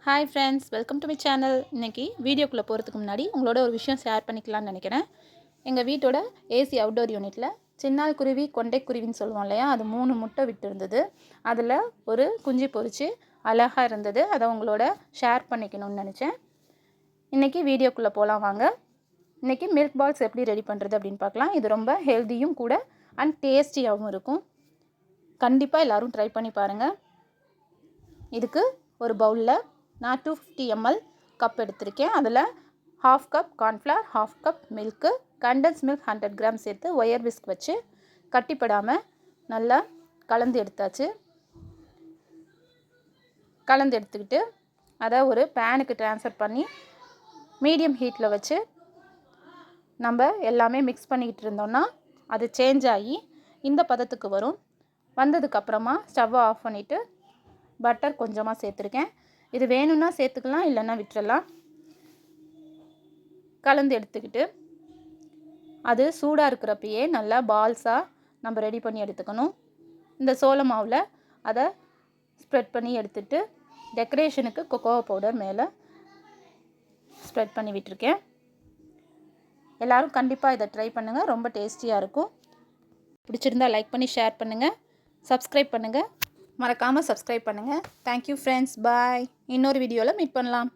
Hi friends, welcome to my channel. இன்றைக்கி வீடியோக்குள்ளே போகிறதுக்கு முன்னாடி உங்களோட ஒரு விஷயம் ஷேர் பண்ணிக்கலாம்னு நினைக்கிறேன். எங்கள் வீட்டோட ஏசி அவுட்டோர் யூனிட்டில் சின்னால் குருவி கொண்டைக்குருவின்னு சொல்லுவோம் இல்லையா, அது 3 முட்டை விட்டு இருந்தது. அதில் ஒரு குஞ்சு பொரித்து அழகாக இருந்தது. அதை உங்களோட ஷேர் பண்ணிக்கணும்னு நினச்சேன். இன்றைக்கி வீடியோக்குள்ளே போகலாம் வாங்க. இன்றைக்கி மில்க் பால்ஸ் எப்படி ரெடி பண்ணுறது அப்படின்னு பார்க்கலாம். இது ரொம்ப ஹெல்த்தியும் கூட அண்ட் டேஸ்டியாகவும் இருக்கும். கண்டிப்பாக எல்லோரும் ட்ரை பண்ணி பாருங்கள். இதுக்கு ஒரு பவுலில் நான் 250 ml கப் எடுத்திருக்கேன். அதில் 1/2 cup cornflour, 1/2 cup milk, condensed milk 100 gram சேர்த்து ஒயர் விஸ்க் வச்சு கட்டிப்படாமல் நல்லா கலந்து எடுத்தாச்சு. கலந்து எடுத்துக்கிட்டு அதை ஒரு பேனுக்கு ட்ரான்ஸ்ஃபர் பண்ணி மீடியம் ஹீட்டில் வச்சு நம்ம எல்லாமே மிக்ஸ் பண்ணிக்கிட்டு இருந்தோம்னா அது சேஞ்ச் ஆகி இந்த பதத்துக்கு வரும். வந்ததுக்கப்புறமா ஸ்டவ்வை ஆஃப் பண்ணிவிட்டு பட்டர் கொஞ்சமாக சேர்த்துருக்கேன். இது வேணும்னா சேர்த்துக்கலாம், இல்லைன்னா விட்டுறலாம். கலந்து எடுத்துக்கிட்டு அது சூடாக இருக்கிறப்பயே நல்லா பால்ஸாக நம்ம ரெடி பண்ணி எடுத்துக்கணும். இந்த சோள மாவில் அதை ஸ்ப்ரெட் பண்ணி எடுத்துகிட்டு டெக்கரேஷனுக்கு கொக்கோ பவுடர் மேலே ஸ்ப்ரெட் பண்ணி விட்டுருக்கேன். எல்லோரும் கண்டிப்பாக இதை ட்ரை பண்ணுங்கள், ரொம்ப டேஸ்டியாக இருக்கும். பிடிச்சிருந்தால் லைக் பண்ணி ஷேர் பண்ணுங்கள், சப்ஸ்கிரைப் பண்ணுங்கள், மறக்காமல் சப்ஸ்கிரைப் பண்ணுங்கள். தேங்க்யூ ஃப்ரெண்ட்ஸ், பாய். இன்னொரு வீடியோவில் மீட் பண்ணலாம்.